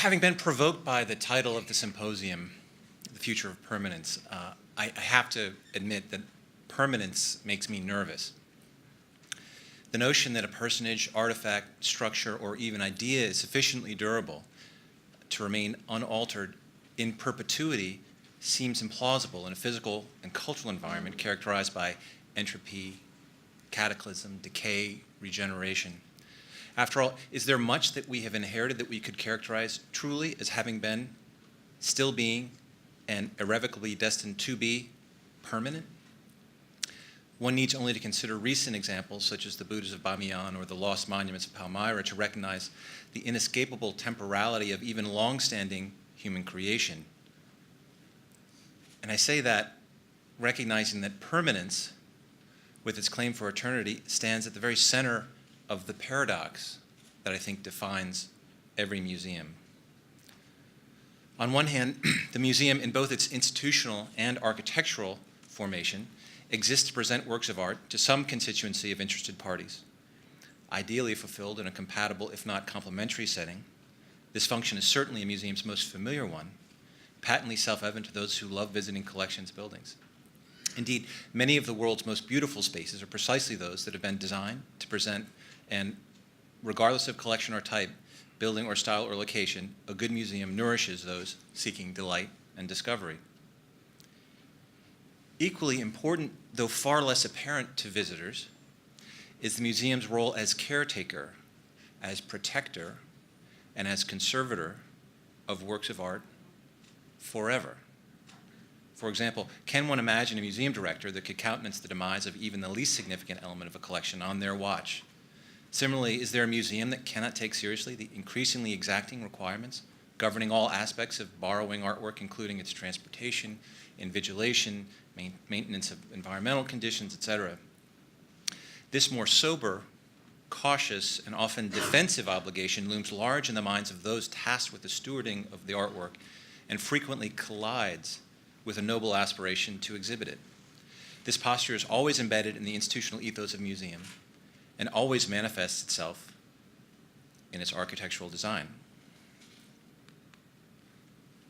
Having been provoked by the title of the symposium, The Future of Permanence, I have to admit that permanence makes me nervous. The notion that a personage, artifact, structure, or even idea is sufficiently durable to remain unaltered in perpetuity seems implausible in a physical and cultural environment characterized by entropy, cataclysm, decay, regeneration. After all, is there much that we have inherited that we could characterize truly as having been, still being, and irrevocably destined to be permanent? One needs only to consider recent examples such as the Buddhas of Bamiyan or the lost monuments of Palmyra to recognize the inescapable temporality of even long-standing human creation. And I say that recognizing that permanence, with its claim for eternity, stands at the very center of the paradox that I think defines every museum. On one hand, the museum, in both its institutional and architectural formation, exists to present works of art to some constituency of interested parties, ideally fulfilled in a compatible, if not complementary setting. This function is certainly a museum's most familiar one, patently self-evident to those who love visiting collections buildings. Indeed, many of the world's most beautiful spaces are precisely those that have been designed to present, and regardless of collection or type, building or style or location, a good museum nourishes those seeking delight and discovery. Equally important, though far less apparent to visitors, is the museum's role as caretaker, as protector, and as conservator of works of art forever. For example, can one imagine a museum director that could countenance the demise of even the least significant element of a collection on their watch? Similarly, is there a museum that cannot take seriously the increasingly exacting requirements governing all aspects of borrowing artwork, including its transportation, invigilation, maintenance of environmental conditions, etc.? This more sober, cautious, and often defensive obligation looms large in the minds of those tasked with the stewarding of the artwork and frequently collides with a noble aspiration to exhibit it. This posture is always embedded in the institutional ethos of museum and always manifests itself in its architectural design.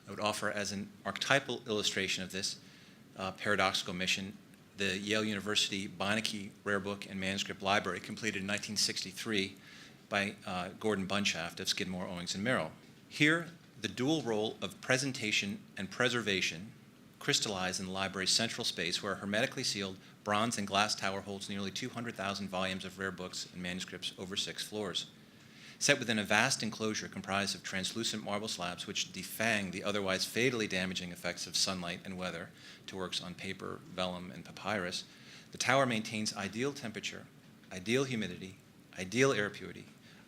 I would offer as an archetypal illustration of this paradoxical mission the Yale University Beinecke Rare Book and Manuscript Library, completed in 1963 by Gordon Bunshaft of Skidmore, Owings & Merrill. Here, the dual role of presentation and preservation crystallized in the library's central space, where a hermetically sealed bronze and glass tower holds nearly 200,000 volumes of rare books and manuscripts over 6 floors. Set within a vast enclosure comprised of translucent marble slabs which defang the otherwise fatally damaging effects of sunlight and weather to works on paper, vellum, and papyrus, the tower maintains ideal temperature, ideal humidity, ideal air purity,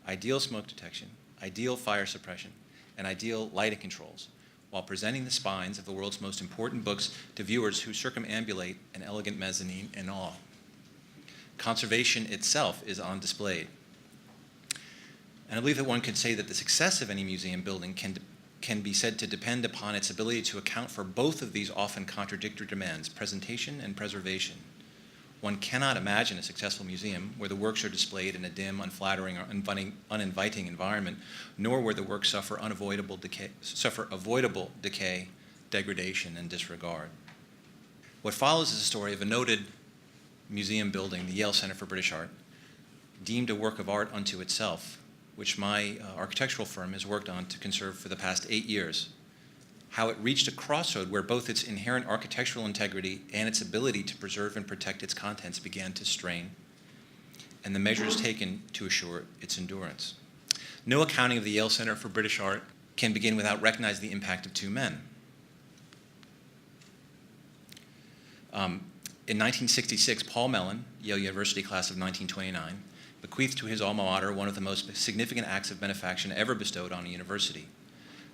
ideal smoke detection, ideal fire suppression, and ideal lighting controls, while presenting the spines of the world's most important books to viewers who circumambulate an elegant mezzanine in awe. Conservation itself is on display. And I believe that one could say that the success of any museum building can be said to depend upon its ability to account for both of these often contradictory demands, presentation and preservation. One cannot imagine a successful museum where the works are displayed in a dim, unflattering, or uninviting environment, nor where the works suffer avoidable decay, degradation, and disregard. What follows is a story of a noted museum building, the Yale Center for British Art, deemed a work of art unto itself, which my architectural firm has worked on to conserve for the past 8 years. How it reached a crossroad where both its inherent architectural integrity and its ability to preserve and protect its contents began to strain, and the measures taken to assure its endurance. No accounting of the Yale Center for British Art can begin without recognizing the impact of 2 men. In 1966, Paul Mellon, Yale University class of 1929, bequeathed to his alma mater one of the most significant acts of benefaction ever bestowed on a university.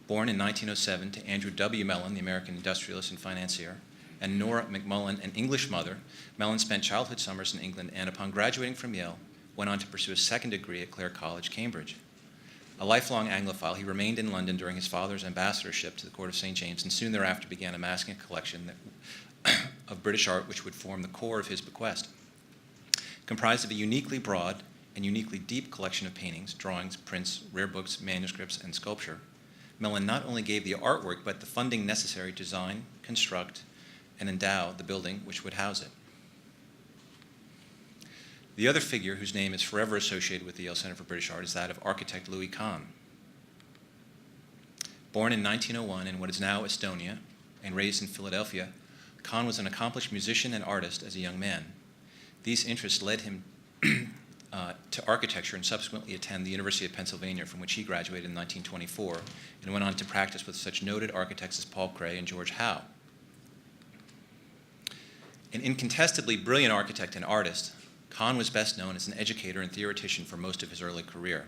Born in 1907 to Andrew W. Mellon, the American industrialist and financier, and Nora McMullen, an English mother, Mellon spent childhood summers in England and, upon graduating from Yale, went on to pursue a second degree at Clare College, Cambridge. A lifelong Anglophile, he remained in London during his father's ambassadorship to the court of St. James, and soon thereafter began amassing a collection of British art which would form the core of his bequest. Comprised of a uniquely broad and uniquely deep collection of paintings, drawings, prints, rare books, manuscripts, and sculpture, Mellon not only gave the artwork, but the funding necessary to design, construct, and endow the building which would house it. The other figure whose name is forever associated with the Yale Center for British Art is that of architect Louis Kahn. Born in 1901 in what is now Estonia and raised in Philadelphia, Kahn was an accomplished musician and artist as a young man. These interests led him to architecture and subsequently attend the University of Pennsylvania, from which he graduated in 1924, and went on to practice with such noted architects as Paul Cray and George Howe. An incontestably brilliant architect and artist, Kahn was best known as an educator and theoretician for most of his early career.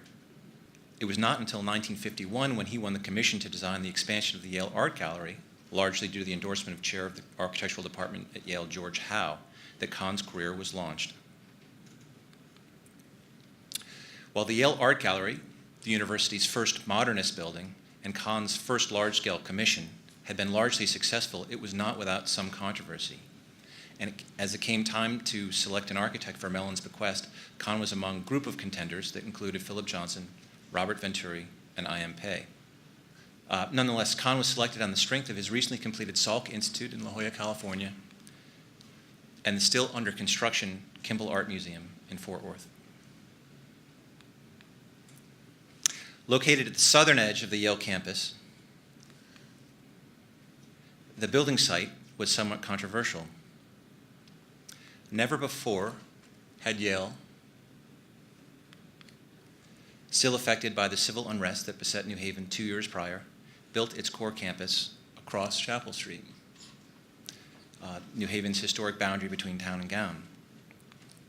It was not until 1951 when he won the commission to design the expansion of the Yale Art Gallery, largely due to the endorsement of chair of the architectural department at Yale, George Howe, that Kahn's career was launched. While the Yale Art Gallery, the university's first modernist building, and Kahn's first large-scale commission had been largely successful, it was not without some controversy. And as it came time to select an architect for Mellon's bequest, Kahn was among a group of contenders that included Philip Johnson, Robert Venturi, and I.M. Pei. Nonetheless, Kahn was selected on the strength of his recently completed Salk Institute in La Jolla, California, and the still under construction Kimball Art Museum in Fort Worth. Located at the southern edge of the Yale campus, the building site was somewhat controversial. Never before had Yale, still affected by the civil unrest that beset New Haven 2 years prior, built its core campus across Chapel Street, New Haven's historic boundary between town and gown.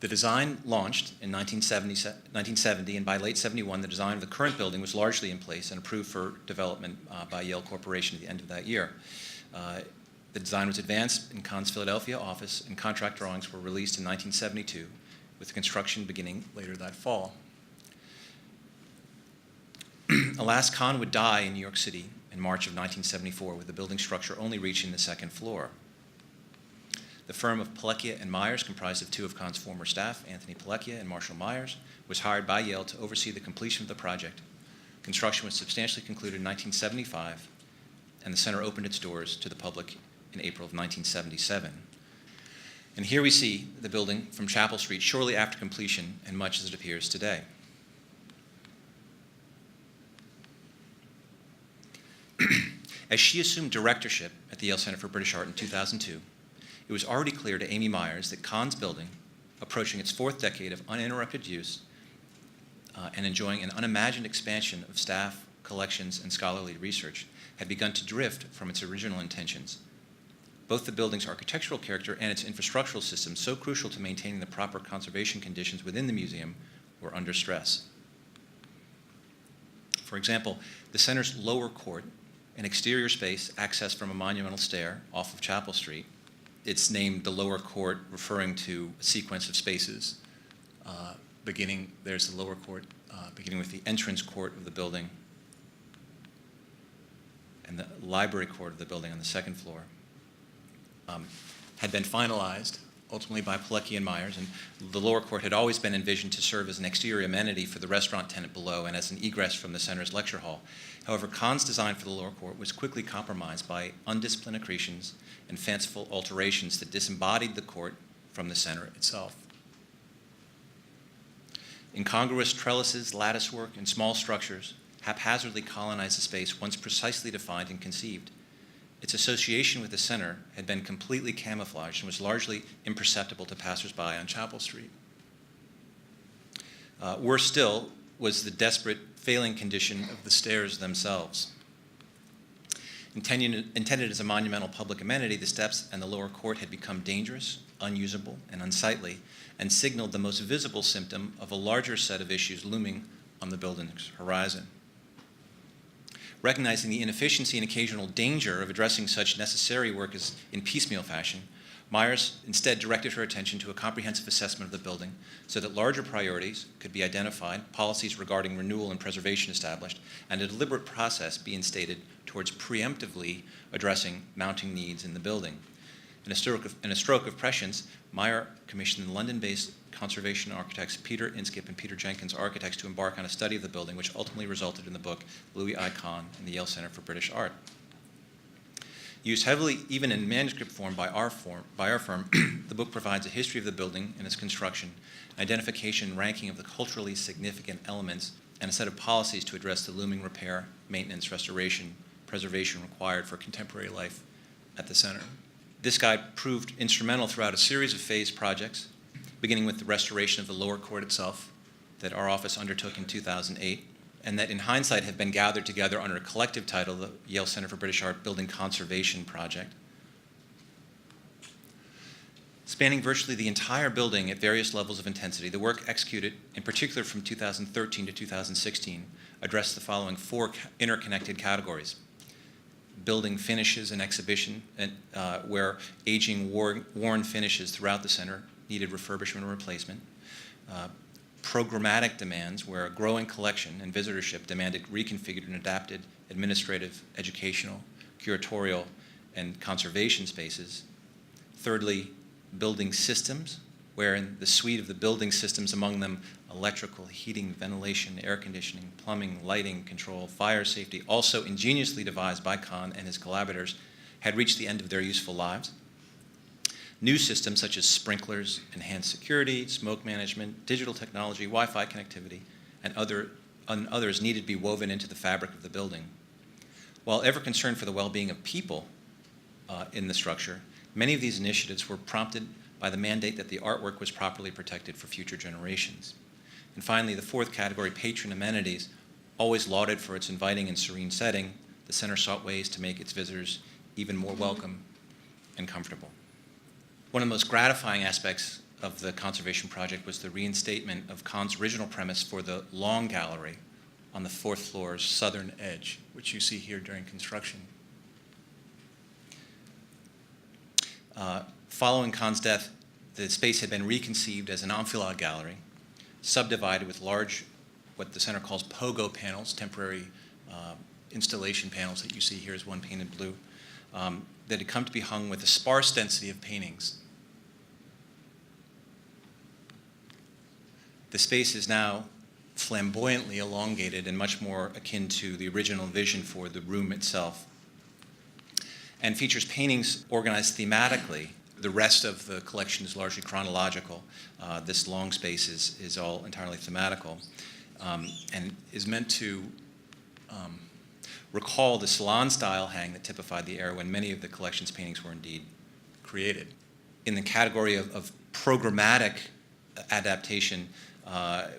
The design launched in 1970, and by late 71, the design of the current building was largely in place and approved for development by Yale Corporation at the end of that year. The design was advanced in Kahn's Philadelphia office, and contract drawings were released in 1972, with construction beginning later that fall. Alas, Kahn would die in New York City in March of 1974, with the building structure only reaching the second floor. The firm of Pilecchia and Myers, comprised of two of Kahn's former staff, Anthony Pilecchia and Marshall Myers, was hired by Yale to oversee the completion of the project. Construction was substantially concluded in 1975, and the center opened its doors to the public in April of 1977. And here we see the building from Chapel Street shortly after completion, and much as it appears today. As she assumed directorship at the Yale Center for British Art in 2002, it was already clear to Amy Myers that Kahn's building, approaching its fourth decade of uninterrupted use and enjoying an unimagined expansion of staff, collections, and scholarly research, had begun to drift from its original intentions. Both the building's architectural character and its infrastructural system, so crucial to maintaining the proper conservation conditions within the museum, were under stress. For example, the center's lower court, an exterior space accessed from a monumental stair off of Chapel Street. It's named the lower court, referring to a sequence of spaces. There's the lower court, beginning with the entrance court of the building and the library court of the building on the second floor. Had been finalized ultimately by Pilecki and Myers, and the lower court had always been envisioned to serve as an exterior amenity for the restaurant tenant below and as an egress from the center's lecture hall. However, Kahn's design for the lower court was quickly compromised by undisciplined accretions and fanciful alterations that disembodied the court from the center itself. Incongruous trellises, latticework, and small structures haphazardly colonized the space once precisely defined and conceived. Its association with the center had been completely camouflaged and was largely imperceptible to passersby on Chapel Street. Worse still was the desperate failing condition of the stairs themselves. Intended as a monumental public amenity, the steps and the lower court had become dangerous, unusable, and unsightly, and signaled the most visible symptom of a larger set of issues looming on the building's horizon. Recognizing the inefficiency and occasional danger of addressing such necessary work as in piecemeal fashion, Myers instead directed her attention to a comprehensive assessment of the building so that larger priorities could be identified, policies regarding renewal and preservation established, and a deliberate process be instated towards preemptively addressing mounting needs in the building. In a stroke of prescience, Myers commissioned the London-based conservation architects Peter Inskip and Peter Jenkins Architects to embark on a study of the building, which ultimately resulted in the book Louis I. Kahn and the Yale Center for British Art. Used heavily even in manuscript form by our firm, the book provides a history of the building and its construction, identification and ranking of the culturally significant elements, and a set of policies to address the looming repair, maintenance, restoration, preservation required for contemporary life at the center. This guide proved instrumental throughout a series of phased projects, beginning with the restoration of the lower court itself that our office undertook in 2008, and that in hindsight have been gathered together under a collective title, the Yale Center for British Art Building Conservation Project. Spanning virtually the entire building at various levels of intensity, the work executed, in particular from 2013 to 2016, addressed the following four interconnected categories: building finishes and exhibition, where aging, worn finishes throughout the center needed refurbishment or replacement. Programmatic demands, where a growing collection and visitorship demanded reconfigured and adapted administrative, educational, curatorial, and conservation spaces. Thirdly, building systems, wherein the suite of the building systems, among them electrical, heating, ventilation, air conditioning, plumbing, lighting, control, fire safety, also ingeniously devised by Kahn and his collaborators, had reached the end of their useful lives. New systems such as sprinklers, enhanced security, smoke management, digital technology, Wi-Fi connectivity, and others needed to be woven into the fabric of the building. While ever concerned for the well-being of people in the structure, many of these initiatives were prompted by the mandate that the artwork was properly protected for future generations. And finally, the fourth category, patron amenities, always lauded for its inviting and serene setting, the center sought ways to make its visitors even more welcome and comfortable. One of the most gratifying aspects of the conservation project was the reinstatement of Kahn's original premise for the long gallery on the fourth floor's southern edge, which you see here during construction. Following Kahn's death, the space had been reconceived as an enfilade gallery, subdivided with large, what the center calls pogo panels, temporary installation panels that you see here is one painted blue, that had come to be hung with a sparse density of paintings. The space is now flamboyantly elongated and much more akin to the original vision for the room itself, and features paintings organized thematically. The rest of the collection is largely chronological. This long space is all entirely thematical, and is meant to recall the salon-style hang that typified the era when many of the collection's paintings were indeed created. In the category of programmatic adaptation,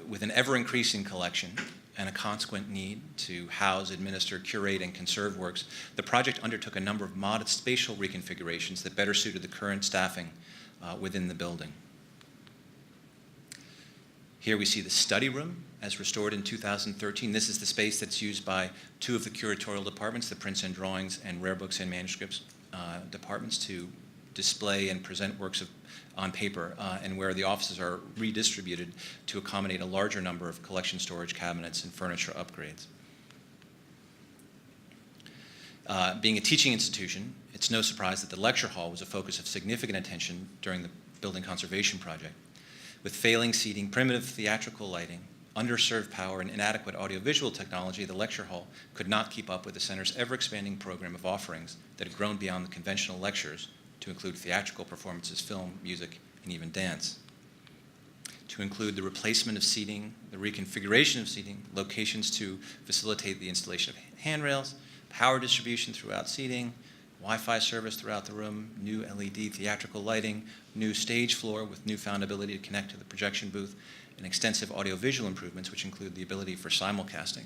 with an ever-increasing collection and a consequent need to house, administer, curate, and conserve works, the project undertook a number of modest spatial reconfigurations that better suited the current staffing within the building. Here we see the study room as restored in 2013. This is the space that's used by two of the curatorial departments, the prints and drawings and rare books and manuscripts departments, to display and present works on paper, and where the offices are redistributed to accommodate a larger number of collection storage cabinets and furniture upgrades. Being a teaching institution, it's no surprise that the lecture hall was a focus of significant attention during the building conservation project. With failing seating, primitive theatrical lighting, underserved power, and inadequate audiovisual technology, the lecture hall could not keep up with the center's ever-expanding program of offerings that had grown beyond the conventional lectures to include theatrical performances, film, music, and even dance. To include the replacement of seating, the reconfiguration of seating, locations to facilitate the installation of handrails, power distribution throughout seating, Wi-Fi service throughout the room, new LED theatrical lighting, new stage floor with newfound ability to connect to the projection booth, and extensive audiovisual improvements, which include the ability for simulcasting.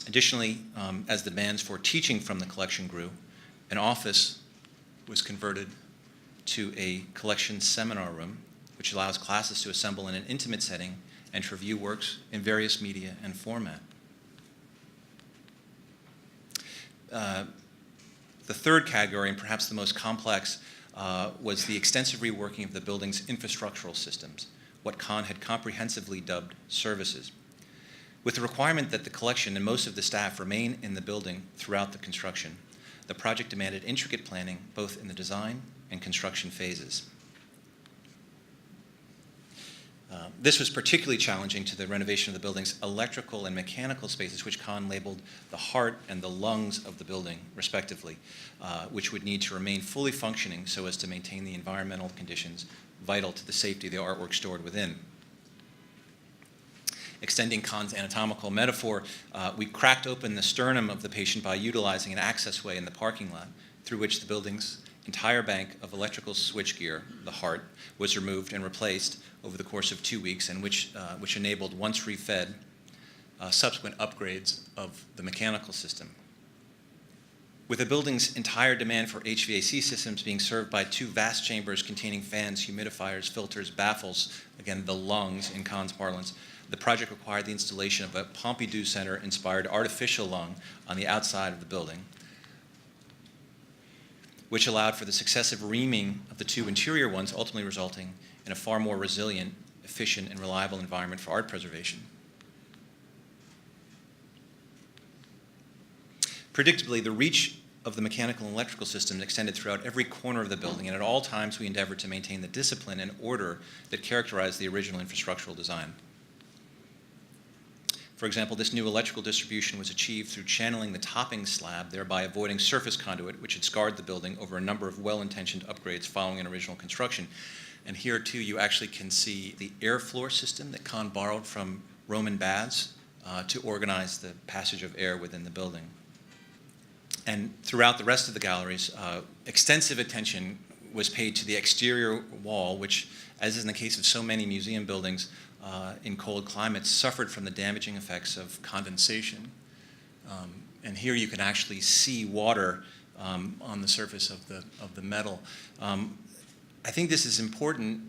Additionally, as the demands for teaching from the collection grew, an office was converted to a collection seminar room, which allows classes to assemble in an intimate setting and to review works in various media and format. The third category, and perhaps the most complex, was the extensive reworking of the building's infrastructural systems, what Kahn had comprehensively dubbed services. With the requirement that the collection and most of the staff remain in the building throughout the construction, the project demanded intricate planning both in the design and construction phases. This was particularly challenging to the renovation of the building's electrical and mechanical spaces, which Kahn labeled the heart and the lungs of the building, respectively, which would need to remain fully functioning so as to maintain the environmental conditions vital to the safety of the artwork stored within. Extending Kahn's anatomical metaphor, we cracked open the sternum of the patient by utilizing an accessway in the parking lot through which the building's entire bank of electrical switchgear, the heart, was removed and replaced over the course of 2 weeks, and which enabled, once refed, subsequent upgrades of the mechanical system. With the building's entire demand for HVAC systems being served by 2 vast chambers containing fans, humidifiers, filters, baffles, again, the lungs in Kahn's parlance, the project required the installation of a Pompidou Center-inspired artificial lung on the outside of the building, which allowed for the successive reaming of the 2 interior ones, ultimately resulting in a far more resilient, efficient, and reliable environment for art preservation. Predictably, the reach of the mechanical and electrical systems extended throughout every corner of the building, and at all times we endeavored to maintain the discipline and order that characterized the original infrastructural design. For example, this new electrical distribution was achieved through channeling the topping slab, thereby avoiding surface conduit, which had scarred the building over a number of well-intentioned upgrades following an original construction. And here, too, you actually can see the airfloor system that Kahn borrowed from Roman baths to organize the passage of air within the building. And throughout the rest of the galleries, extensive attention was paid to the exterior wall, which, as is in the case of so many museum buildings, in cold climates, suffered from the damaging effects of condensation. And here you can actually see water on the surface of the metal. I think this is important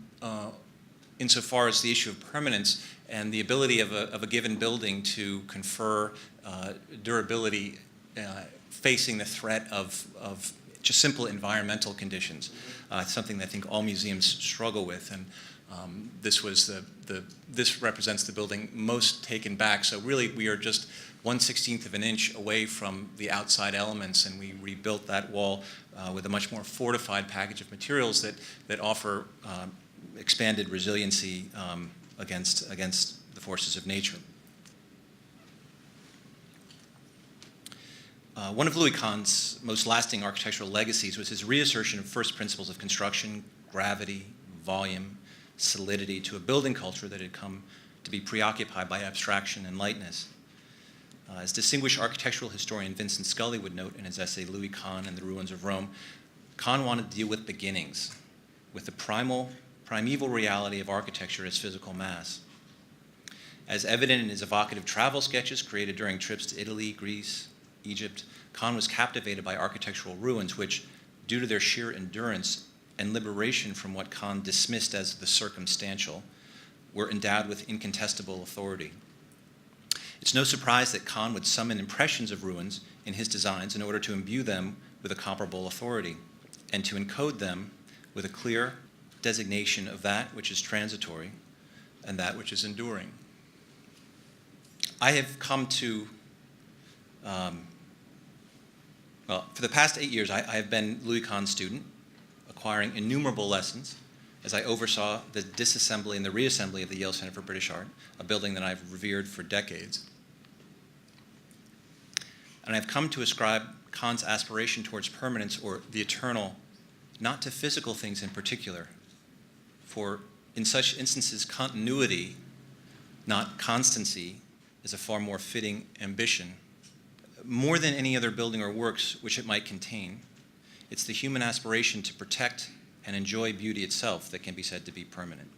insofar as the issue of permanence and the ability of a given building to confer durability facing the threat of just simple environmental conditions. It's something that I think all museums struggle with, and this represents the building most taken back. So really, we are just 1/16 of an inch away from the outside elements, and we rebuilt that wall with a much more fortified package of materials that offer expanded resiliency against the forces of nature. One of Louis Kahn's most lasting architectural legacies was his reassertion of first principles of construction, gravity, volume, solidity, to a building culture that had come to be preoccupied by abstraction and lightness. As distinguished architectural historian Vincent Scully would note in his essay, Louis Kahn and the Ruins of Rome, Kahn wanted to deal with beginnings, with the primeval reality of architecture as physical mass. As evident in his evocative travel sketches created during trips to Italy, Greece, Egypt, Kahn was captivated by architectural ruins which, due to their sheer endurance and liberation from what Kahn dismissed as the circumstantial, were endowed with incontestable authority. It's no surprise that Kahn would summon impressions of ruins in his designs in order to imbue them with a comparable authority and to encode them with a clear designation of that which is transitory and that which is enduring. I have come to for the past 8 years, I have been Louis Kahn's student, acquiring innumerable lessons as I oversaw the disassembly and the reassembly of the Yale Center for British Art, a building that I've revered for decades. And I've come to ascribe Kahn's aspiration towards permanence, or the eternal, not to physical things in particular, for in such instances, continuity, not constancy, is a far more fitting ambition. More than any other building or works which it might contain, it's the human aspiration to protect and enjoy beauty itself that can be said to be permanent.